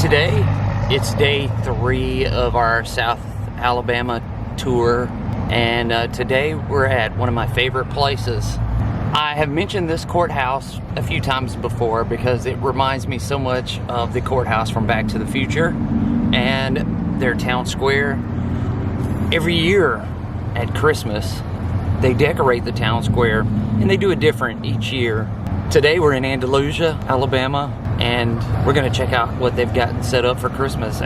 Today, it's day 3 of our South Alabama tour, and today we're at one of my favorite places. I have mentioned this courthouse a few times before because it reminds me so much of the courthouse from Back to the Future and their town square. Every year at Christmas, they decorate the town square, and they do it different each year. Today we're in Andalusia, Alabama, and we're gonna check out what they've gotten set up for Christmas.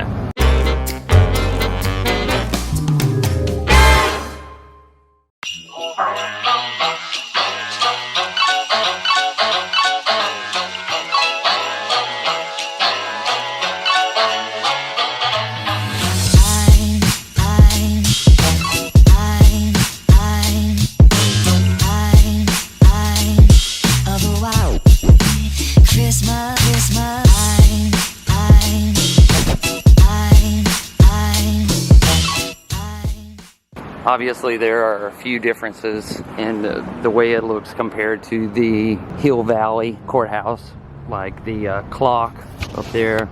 Obviously, there are a few differences in the way it looks compared to the Hill Valley courthouse. Like the clock up there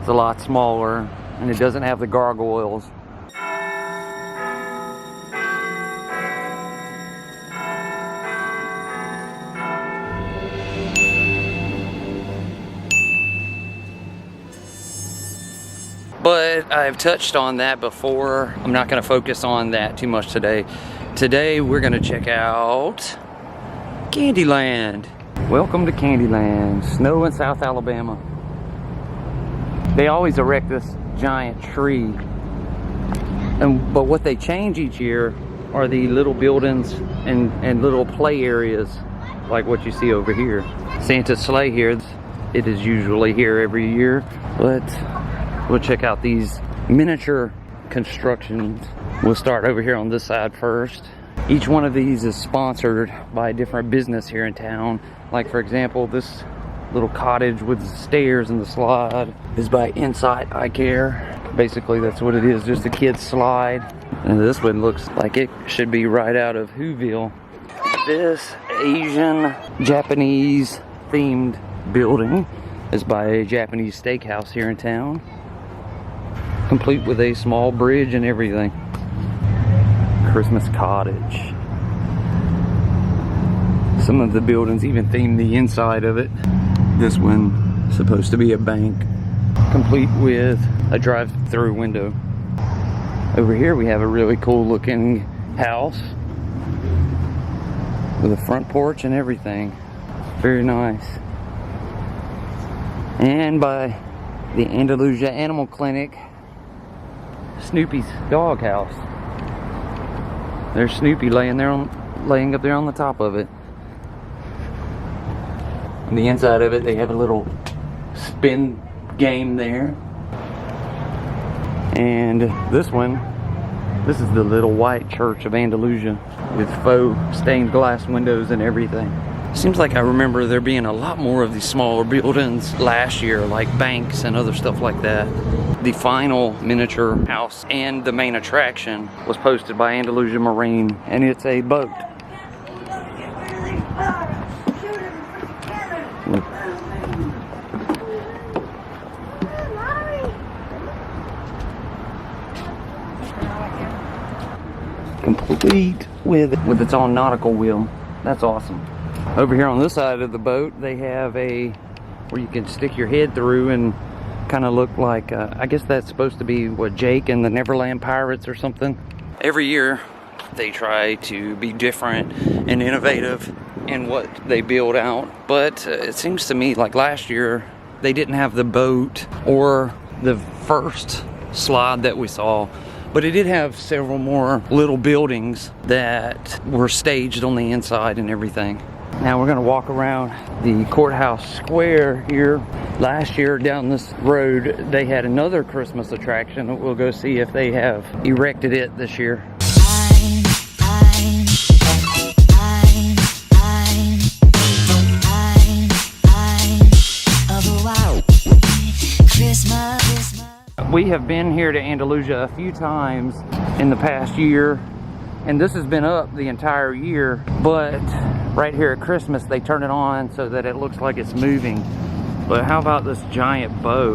is a lot smaller, and it doesn't have the gargoyles. But I've touched on that before. I'm not gonna focus on that too much today. Today we're gonna check out Candyland. Welcome to Candyland, snow in South Alabama. They always erect this giant tree. But what they change each year are the little buildings and little play areas like what you see over here. Santa's sleigh here, it is usually here every year, but we'll check out these miniature constructions. We'll start over here on this side first. Each one of these is sponsored by a different business here in town. Like, for example, this little cottage with the stairs and the slide is by Insight Eye Care. Basically, that's what it is, just a kid's slide. And this one looks like it should be right out of Whoville. This Asian Japanese themed building is by a Japanese steakhouse here in town, complete with a small bridge and everything. Christmas cottage. Some of the buildings even theme the inside of it. This one is supposed to be a bank, complete with a drive-through window. Over here we have a really cool looking house with a front porch and everything. Very nice. And by the Andalusia Animal Clinic, Snoopy's doghouse. There's Snoopy laying up there on the top of it. On the inside of it, they have a little spin game there. And this is the little white church of Andalusia with faux stained glass windows and everything. Seems like I remember there being a lot more of these smaller buildings last year, like banks and other stuff like that. The final miniature house and the main attraction was posted by Andalusia Marine, and it's a boat. Complete with its own nautical wheel. That's awesome. Over here on this side of the boat, they have where you can stick your head through and kind of look like, I guess that's supposed to be what, Jake and the Neverland Pirates or something. Every year they try to be different and innovative in what they build out, but it seems to me like last year they didn't have the boat or the first slide that we saw, but it did have several more little buildings that were staged on the inside and everything. Now we're gonna walk around the Courthouse Square here. Last year down this road, they had another Christmas attraction. We'll go see if they have erected it this year. We have been here to Andalusia a few times in the past year, and this has been up the entire year, but right here at Christmas they turn it on so that it looks like it's moving. But how about this giant bow?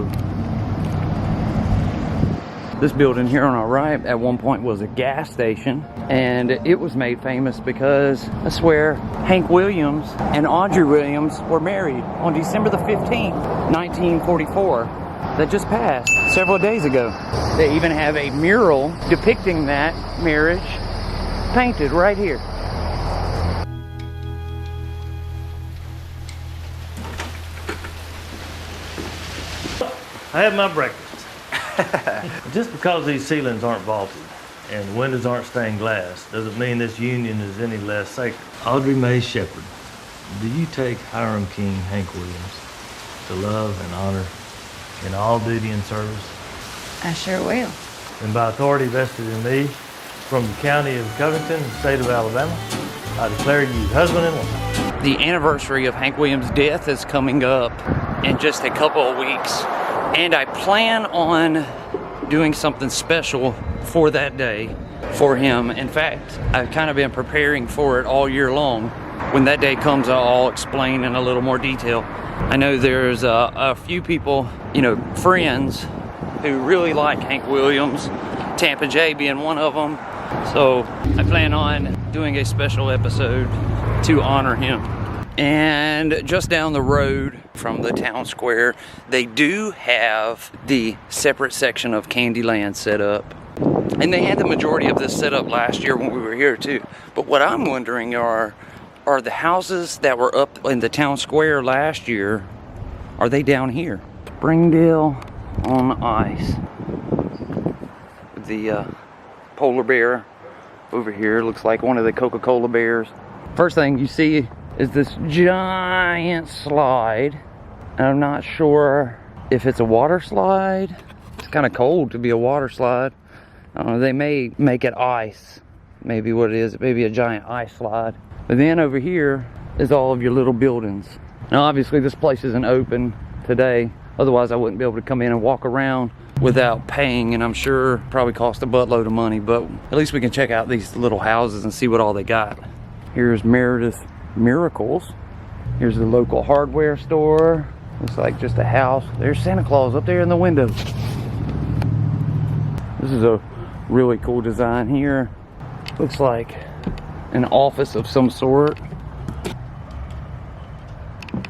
This building here on our right at one point was a gas station, and it was made famous because that's where Hank Williams and Audrey Williams were married on December the 15th, 1944. That just passed several days ago. They even have a mural depicting that marriage painted right here. I had my breakfast. Just because these ceilings aren't vaulted and the windows aren't stained glass doesn't mean this union is any less sacred. Audrey Mae Shepherd, do you take Hiram King Hank Williams to love and honor in all duty and service? I sure will. And by authority vested in me from the county of Covington, the state of Alabama, I declare you husband and wife. The anniversary of Hank Williams' death is coming up in just a couple of weeks, and I plan on doing something special for that day for him. In fact, I've kind of been preparing for it all year long. When that day comes, I'll explain in a little more detail. I know there's a few people, you know, friends who really like Hank Williams, Tampa J being one of them. So I plan on doing a special episode to honor him. And just down the road from the town square, they do have the separate section of Candyland set up. And they had the majority of this set up last year when we were here too. But what I'm wondering are the houses that were up in the town square last year, are they down here? Springdale on ice. The polar bear over here looks like one of the Coca-Cola bears. First thing you see is this giant slide. And I'm not sure if it's a water slide. It's kind of cold to be a water slide. I don't know, they may make it ice. Maybe what it is, maybe a giant ice slide. But then over here is all of your little buildings. Now obviously this place isn't open today. Otherwise I wouldn't be able to come in and walk around without paying, and I'm sure probably cost a buttload of money, but at least we can check out these little houses and see what all they got. Here's Meredith Miracles. Here's the local hardware store. Looks like just a house. There's Santa Claus up there in the window. This is a really cool design here. Looks like an office of some sort.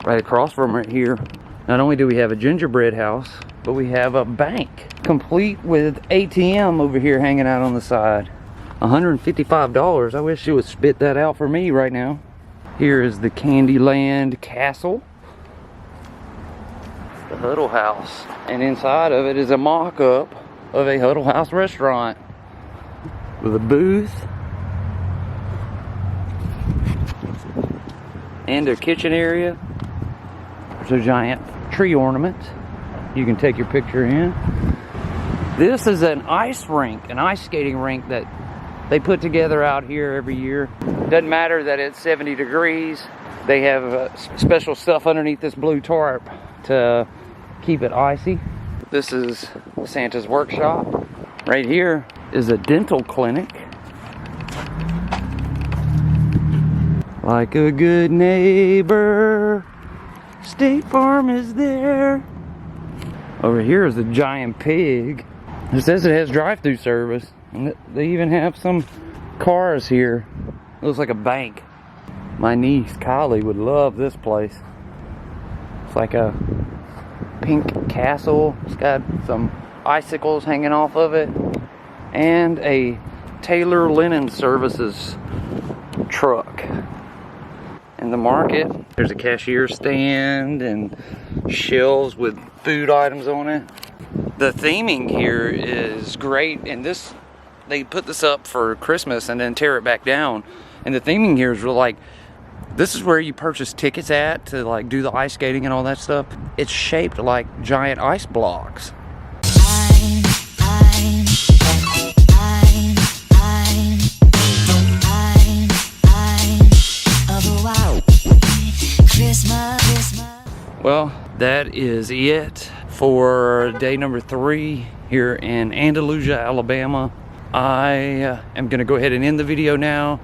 Right across from it here, not only do we have a gingerbread house, but we have a bank, complete with ATM over here hanging out on the side. $155. I wish she would spit that out for me right now. Here is the Candyland Castle. The Huddle House. And inside of it is a mock-up of a Huddle House restaurant with a booth and a kitchen area. There's a giant tree ornament you can take your picture in. This is an ice rink, an ice skating rink that they put together out here every year. Doesn't matter that it's 70 degrees. They have special stuff underneath this blue tarp to keep it icy. This is Santa's workshop. Right here is a dental clinic. Like a good neighbor, State Farm is there. Over here is a giant pig. It says it has drive-through service. And they even have some cars here. It looks like a bank. My niece, Kylie, would love this place. It's like a pink castle. It's got some icicles hanging off of it. And a Taylor Linen Services truck. In the market, there's a cashier stand and shelves with food items on it. The theming here is great, and they put this up for Christmas and then tear it back down. And the theming here is really like, this is where you purchase tickets at to like do the ice skating and all that stuff. It's shaped like giant ice blocks. Well, that is it for day number 3 here in Andalusia, Alabama. I am going to go ahead and end the video now.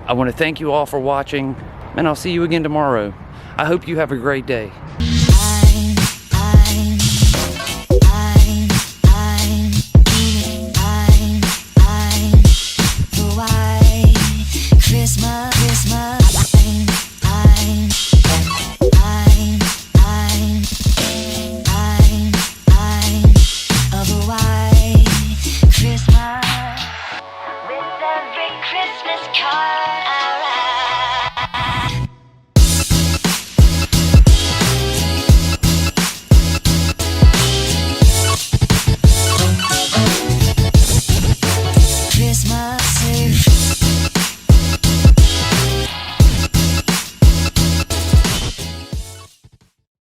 I want to thank you all for watching, and I'll see you again tomorrow. I hope you have a great day. Christmas card.